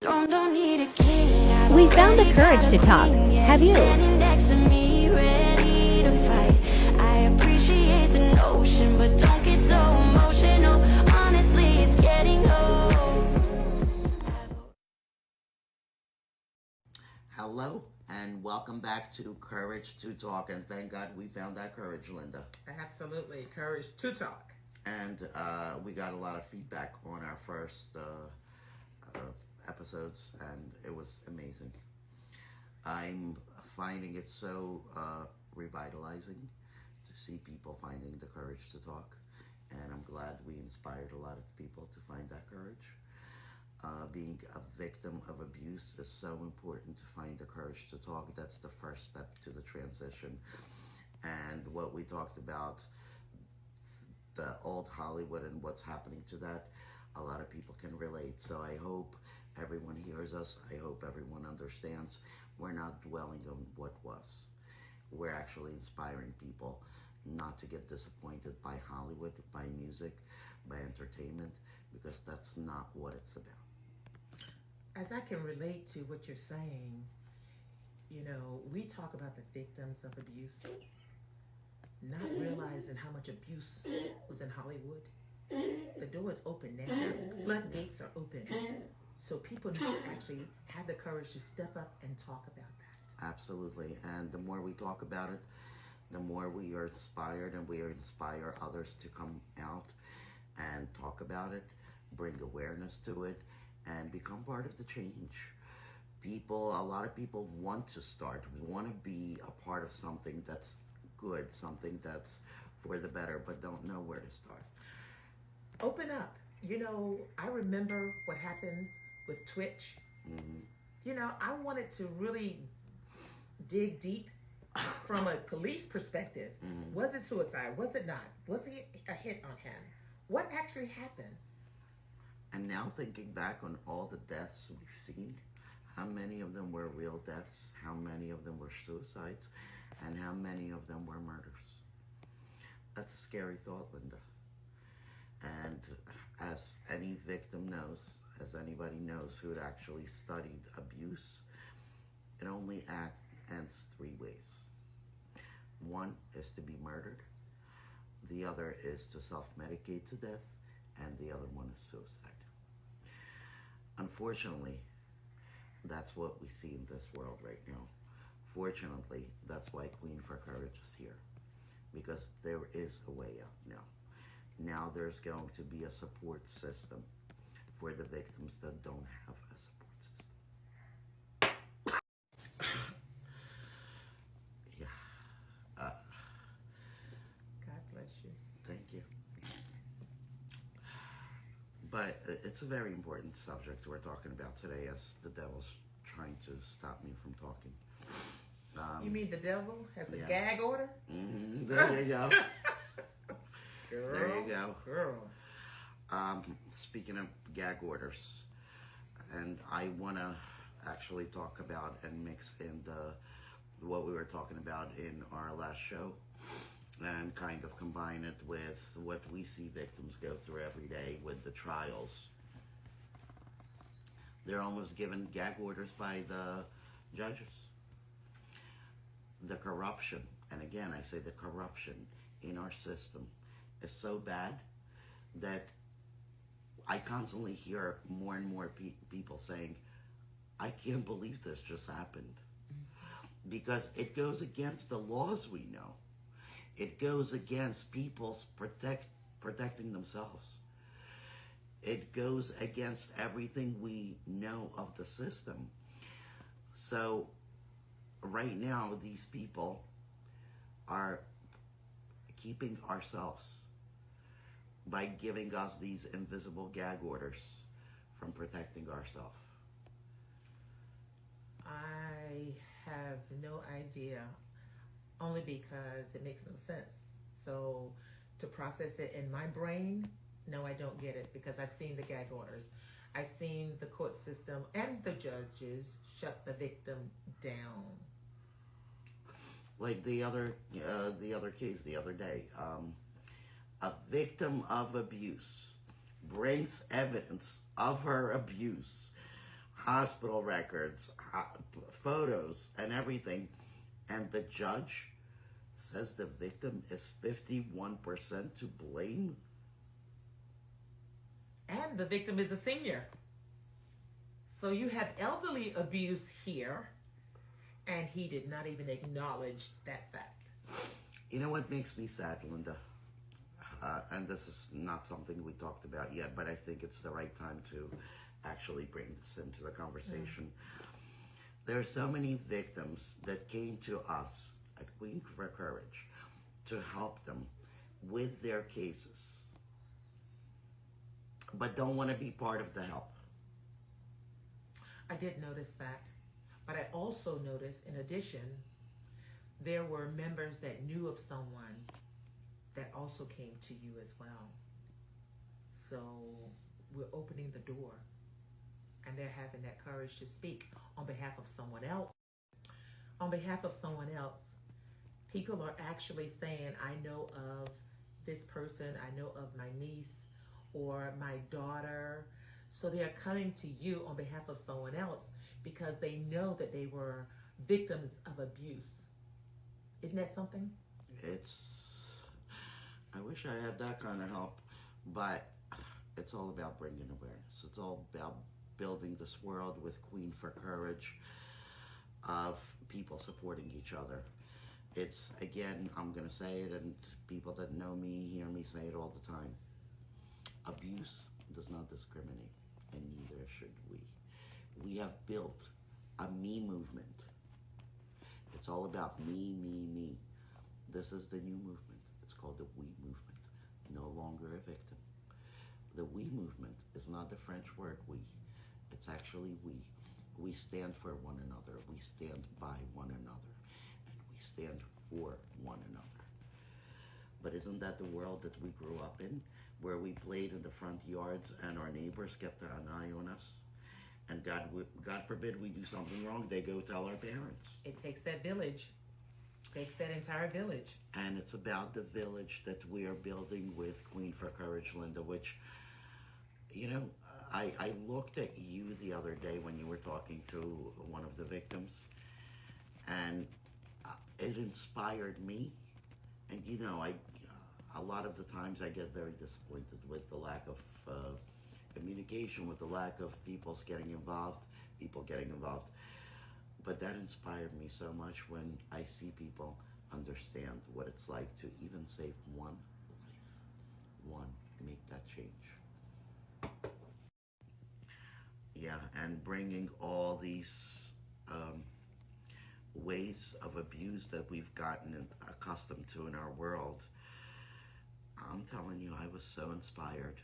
Don't need a king. We found the courage to talk. Have you? Standing next to me, ready to fight. I appreciate the notion, but don't get so emotional. Honestly, it's getting old. Hello and welcome back to Courage to Talk, and thank God we found that courage, Linda. Absolutely. Courage to talk. And we got a lot of feedback on our first episodes, and it was amazing. I'm finding it so revitalizing to see people finding the courage to talk, and I'm glad we inspired a lot of people to find that courage. Being a victim of abuse is so important to find the courage to talk. That's the first step to the transition. And what we talked about, the old Hollywood and what's happening to that, a lot of people can relate. So I hope everyone hears us. I hope everyone understands. We're not dwelling on what was. We're actually inspiring people not to get disappointed by Hollywood, by music, by entertainment, because that's not what it's about. As I can relate to what you're saying, we talk about the victims of abuse, not realizing how much abuse was in Hollywood. The door is open now. The floodgates are open. So people need to actually have the courage to step up and talk about that. Absolutely. And the more we talk about it, the more we are inspired, and we inspire others to come out and talk about it, bring awareness to it, and become part of the change. A lot of people want to start, want to be a part of something that's good, something that's for the better, but don't know where to start. Open up. I remember what happened with Twitch. I wanted to really dig deep from a police perspective. Was it suicide? Was it not? Was it a hit on him? What actually happened? And now thinking back on all the deaths we've seen, how many of them were real deaths, how many of them were suicides, and how many of them were murders. That's a scary thought, Linda. And as any victim knows, as anybody knows who had actually studied abuse, it only ends three ways. One is to be murdered, the other is to self-medicate to death, and the other one is suicide. Unfortunately, that's what we see in this world right now. Fortunately, that's why Queen for Courage is here, because there is a way out now. Now there's going to be a support system for the victims that don't have a support system. Yeah. God bless you. Thank you. But it's a very important subject we're talking about today, as the devil's trying to stop me from talking. You mean the devil has a yeah. gag order? There you go. Girl, There you go. Girl. Speaking of gag orders, and I want to actually talk about and mix in what we were talking about in our last show, and kind of combine it with what we see victims go through every day with the trials. They're almost given gag orders by the judges. The corruption, and again I say the corruption in our system is so bad that I constantly hear more and more people saying, I can't believe this just happened. Because it goes against the laws we know. It goes against people's protecting themselves. It goes against everything we know of the system. So right now, these people are keeping ourselves by giving us these invisible gag orders from protecting ourselves. I have no idea, only because it makes no sense. So to process it in my brain, no, I don't get it, because I've seen the gag orders. I've seen the court system and the judges shut the victim down. Like the other case the other day, a victim of abuse brings evidence of her abuse. hospital records, photos, and everything. And the judge says the victim is 51% to blame. And the victim is a senior. So you have elderly abuse here, and he did not even acknowledge that fact. You know what makes me sad, Linda? And this is not something we talked about yet, but I think it's the right time to actually bring this into the conversation. There are so many victims that came to us at Queen for Courage to help them with their cases, but don't want to be part of the help. I did notice that. But I also noticed, in addition, there were members that knew of someone that also came to you as well. So we're opening the door, and they're having that courage to speak on behalf of someone else. On behalf of someone else, people are actually saying, I know of this person, I know of my niece or my daughter. So they are coming to you on behalf of someone else because they know that they were victims of abuse. Isn't that something? I wish I had that kind of help, but it's all about bringing awareness. It's all about building this world with Queen for Courage of people supporting each other. It's, again, I'm going to say it, and people that know me hear me say it all the time. Abuse does not discriminate, and neither should we. We have built a me movement. It's all about me, me, me. This is the new movement. It's called the we movement. No longer a victim. The we movement is not the French word we. It's actually we. We stand for one another. We stand by one another. And we stand for one another. But isn't that the world that we grew up in? Where we played in the front yards and our neighbors kept an eye on us? And God forbid we do something wrong, they go tell our parents. It takes that village. It takes that entire village. And it's about the village that we are building with Queen for Courage, Linda, which, you know, I looked at you the other day when you were talking to one of the victims, and it inspired me. And, you know, a lot of the times I get very disappointed with the lack of communication, with the lack of people getting involved. But that inspired me so much when I see people understand what it's like to even save one life. Make that change. Yeah, and bringing all these ways of abuse that we've gotten accustomed to in our world, I'm telling you, I was so inspired.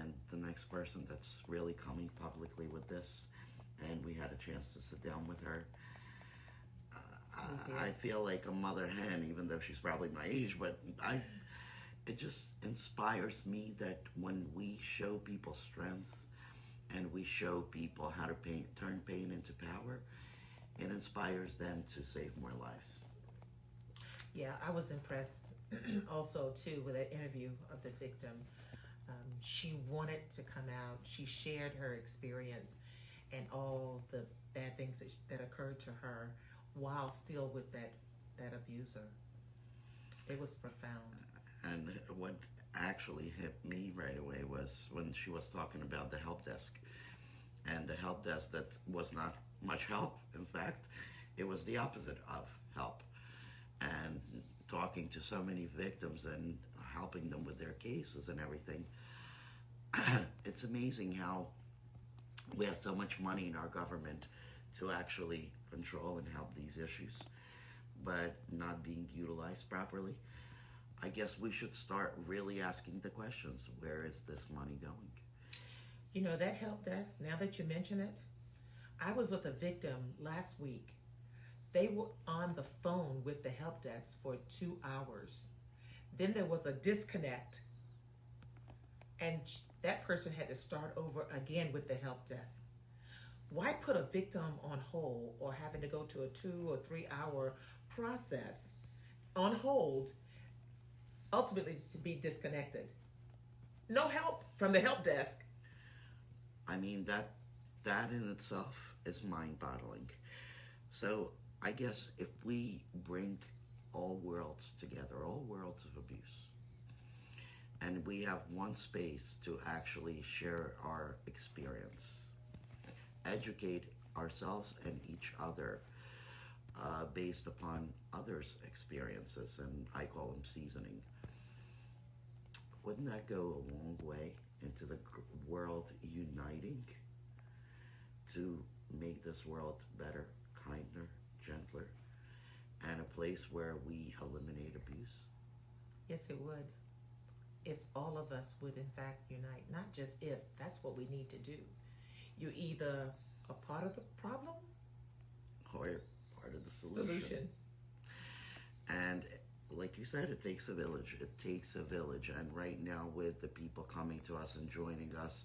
And the next person that's really coming publicly with this, and we had a chance to sit down with her, I feel like a mother hen, even though she's probably my age, but it just inspires me that when we show people strength and we show people how to turn pain into power, it inspires them to save more lives. Yeah, I was impressed also too with that interview of the victim. She wanted to come out. She shared her experience and all the bad things that occurred to her while still with that abuser. It was profound. And what actually hit me right away was when she was talking about the help desk. And the help desk that was not much help. In fact, it was the opposite of help. And talking to so many victims and helping them with their cases and everything, it's amazing how we have so much money in our government to actually control and help these issues, but not being utilized properly. I guess we should start really asking the questions. Where is this money going? You know, that help desk, now that you mention it, I was with a victim last week. They were on the phone with the help desk for 2 hours. Then there was a disconnect, and that person had to start over again with the help desk. Why put a victim on hold or having to go to a 2 or 3 hour process on hold, ultimately to be disconnected? No help from the help desk. I mean, that that in itself is mind-boggling. So I guess if we bring all worlds together, all worlds of abuse, and we have one space to actually share our experience, educate ourselves and each other based upon others' experiences, and I call them seasoning, wouldn't that go a long way into the world uniting to make this world better, kinder, gentler, and a place where we eliminate abuse? Yes, it would. If all of us would, in fact, unite, not just if, that's what we need to do. You're either a part of the problem Or part of the solution. And like you said, it takes a village. It takes a village. And right now, with the people coming to us and joining us,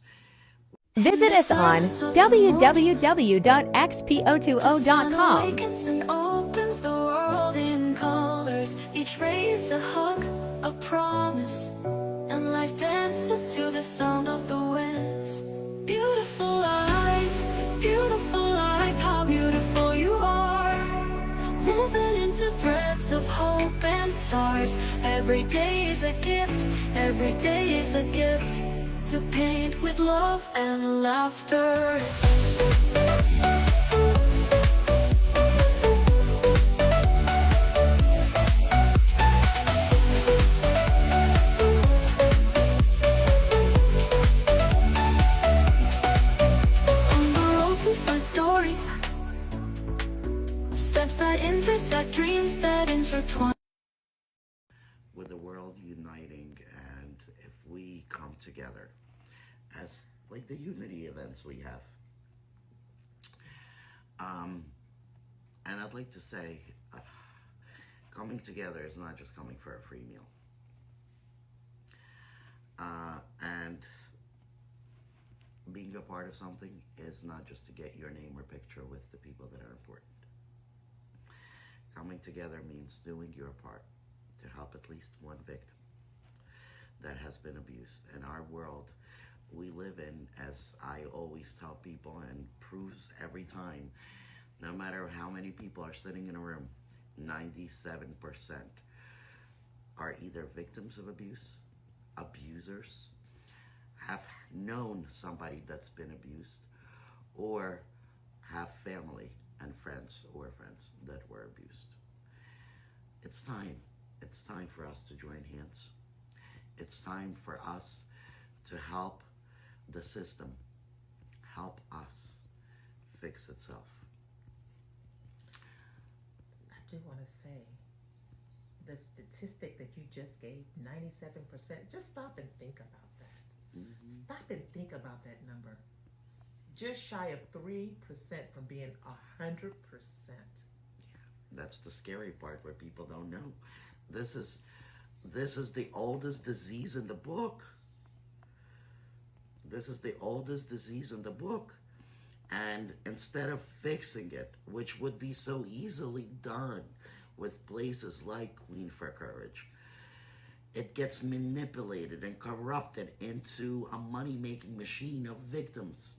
Visit us on www.xpo20.com. Awakens and opens the world in colors. Each ray is a hug, a promise, and life dances to the sound of the winds. Beautiful life, how beautiful you are. Woven into threads of hope and stars. Every day is a gift, every day is a gift. To paint with love and laughter. On the road we find stories, steps that intersect, dreams that intertwine. with the world uniting, and if we come together as like the unity events we have, and I'd like to say, coming together is not just coming for a free meal, and being a part of something is not just to get your name or picture with the people that are important. Coming together means doing your part to help at least one victim that has been abused. In our world we live in, as I always tell people and proves every time, no matter how many people are sitting in a room, 97% are either victims of abuse, abusers, have known somebody that's been abused, or have family and friends or friends that were abused. It's time. It's time for us to join hands. It's time for us to help the system help us fix itself. I do want to say, the statistic that you just gave, 97%, just stop and think about that. Mm-hmm. Stop and think about that number. Just shy of 3% from being 100%. That's the scary part, where people don't know. This is the oldest disease in the book. This is the oldest disease in the book. And instead of fixing it, which would be so easily done with places like Queen for Courage, it gets manipulated and corrupted into a money-making machine of victims.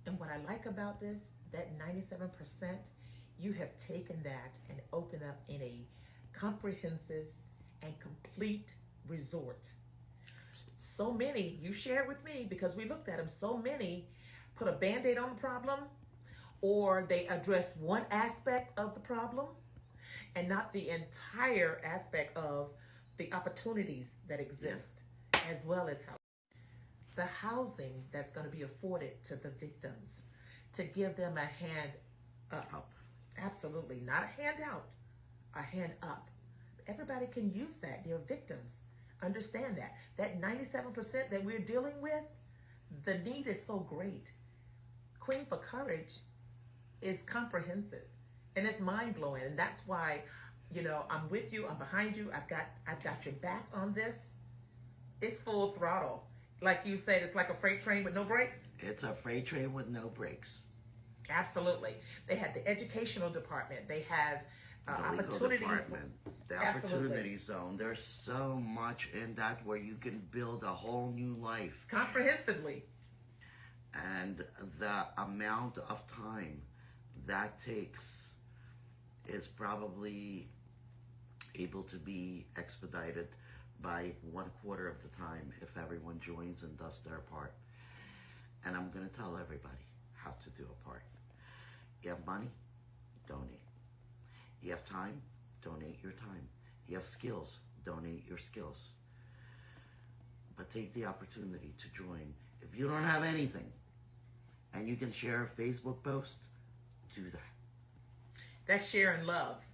And what I like about this, that 97%, you have taken that and opened up in a comprehensive and complete resort. So many, you shared with me, because we looked at them, so many put a Band-Aid on the problem, or they address one aspect of the problem and not the entire aspect of the opportunities that exist, as well as how the housing that's going to be afforded to the victims, to give them a hand up. Absolutely, not a handout, a hand up. Everybody can use that. They're victims. Understand that. That 97% that we're dealing with, the need is so great. Queen for Courage is comprehensive, and it's mind-blowing. And that's why, I'm with you, I'm behind you, I've got your back on this. It's full throttle. Like you said, it's like a freight train with no brakes. It's a freight train with no brakes. Absolutely. They have the educational department. They have The legal opportunities. department, the Absolutely. opportunity zone. There's so much in that where you can build a whole new life. Comprehensively. And the amount of time that takes is probably able to be expedited by 1/4 of the time if everyone joins and does their part. And I'm going to tell everybody how to do a part. You have money? Donate. You have time? Donate your time. You have skills? Donate your skills. But take the opportunity to join. If you don't have anything and you can share a Facebook post, do that. That's sharing love.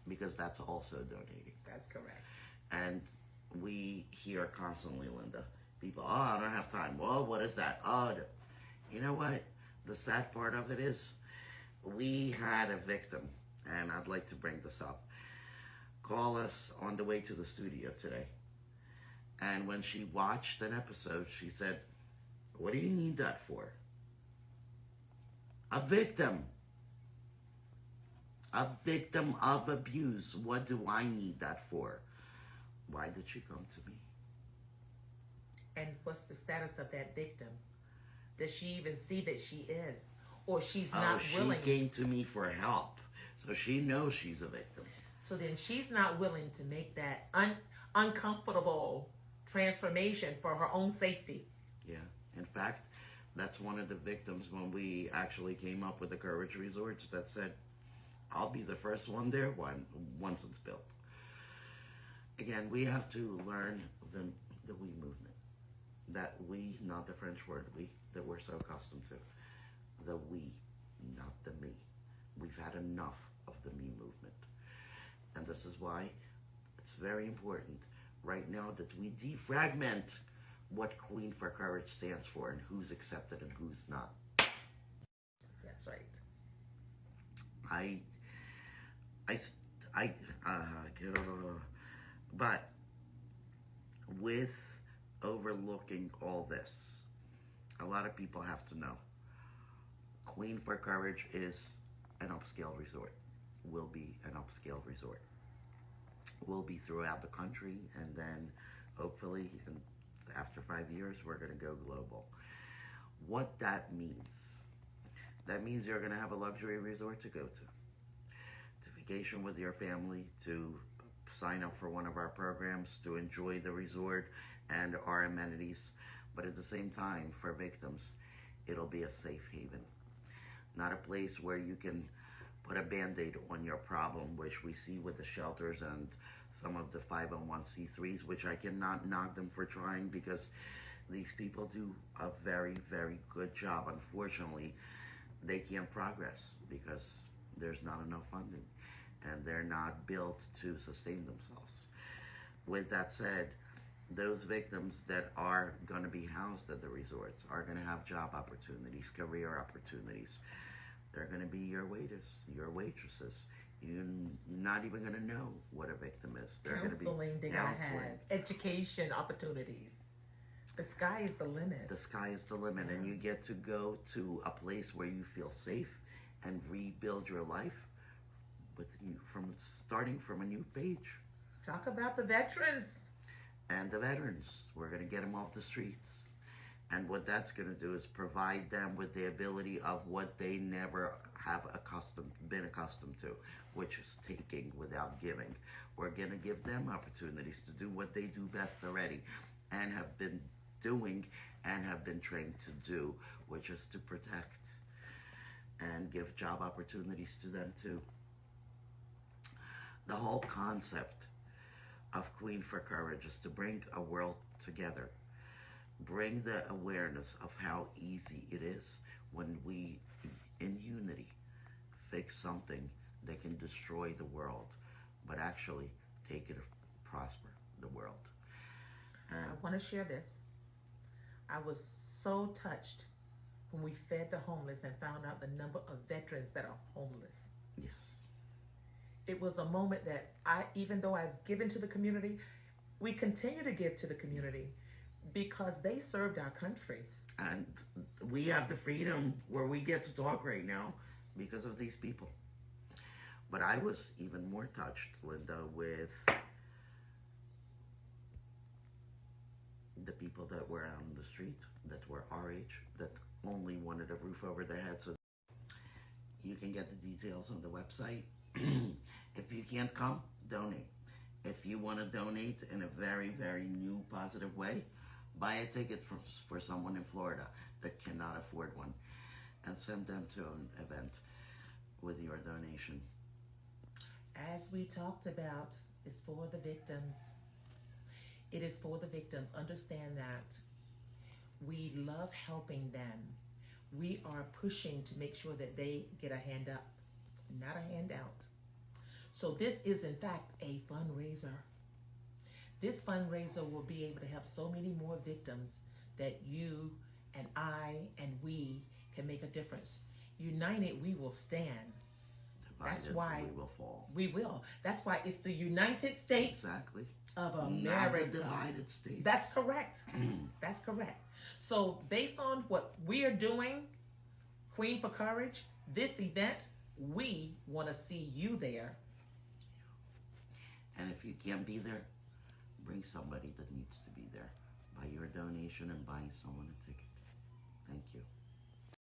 Because that's also donating. That's correct. And we hear constantly, Linda, people, oh, I don't have time. Well, what is that? Oh, you know what? The sad part of it is we had a victim, and I'd like to bring this up, call us on the way to the studio today. And when she watched an episode, she said, what do you need that for? A victim. A victim of abuse. What do I need that for? Why did she come to me? And what's the status of that victim? Does she even see that she is? Or she's not willing? She came to me for help. So she knows she's a victim. So then she's not willing to make that uncomfortable transformation for her own safety. Yeah. In fact, that's one of the victims when we actually came up with the Courage Resorts that said, I'll be the first one there once it's built. Again, we have to learn the we movement. That we, not the French word we, that we're so accustomed to. The we, not the me. We've had enough of the me movement. And this is why it's very important right now that we defragment what Queen for Courage stands for and who's accepted and who's not. That's right. But with overlooking all this, a lot of people have to know Queen for Courage is an upscale resort, will be an upscale resort. Will be throughout the country, and then hopefully after 5 years we're going to go global. What that means you're going to have a luxury resort to go to vacation with your family, to sign up for one of our programs, to enjoy the resort and our amenities. But at the same time, for victims, it'll be a safe haven. Not a place where you can put a Band-Aid on your problem, which we see with the shelters and some of the 501c3s, which I cannot knock them for trying because these people do a very, very good job. Unfortunately, they can't progress because there's not enough funding and they're not built to sustain themselves. With that said, those victims that are going to be housed at the resorts are going to have job opportunities, career opportunities. They're going to be your waiters, your waitresses. You're not even going to know what a victim is. They're Counseling they gotta have, education opportunities. The sky is the limit. The sky is the limit, and you get to go to a place where you feel safe and rebuild your life starting from a new page. Talk about the veterans. And the veterans, we're going to get them off the streets. And what that's going to do is provide them with the ability of what they never have been accustomed to, which is taking without giving. We're going to give them opportunities to do what they do best already and have been doing and have been trained to do, which is to protect and give job opportunities to them too. The whole concept of Queen for Courage is to bring a world together. Bring the awareness of how easy it is when we, in unity, fix something that can destroy the world, but actually take it to prosper the world. I want to share this. I was so touched when we fed the homeless and found out the number of veterans that are homeless. Yes. It was a moment that even though I've given to the community, we continue to give to the community because they served our country. And we have the freedom where we get to talk right now because of these people. But I was even more touched, Linda, with the people that were out on the street that were our age, that only wanted a roof over their head. So you can get the details on the website. If you can't come, donate. If you want to donate in a very, very new, positive way, buy a ticket for someone in Florida that cannot afford one and send them to an event with your donation. As we talked about, it's for the victims. It is for the victims. Understand that. We love helping them. We are pushing to make sure that they get a hand up, not a handout. So this is in fact a fundraiser. This fundraiser will be able to help so many more victims that you and I and we can make a difference. United, we will stand. Divided, That's why we will fall. We will. That's why it's the United States Exactly. of Not America. the divided states. That's correct. That's correct. So based on what we are doing, Queen for Courage, this event, we want to see you there. And if you can't be there, bring somebody that needs to be there. Buy your donation and buy someone a ticket. Thank you.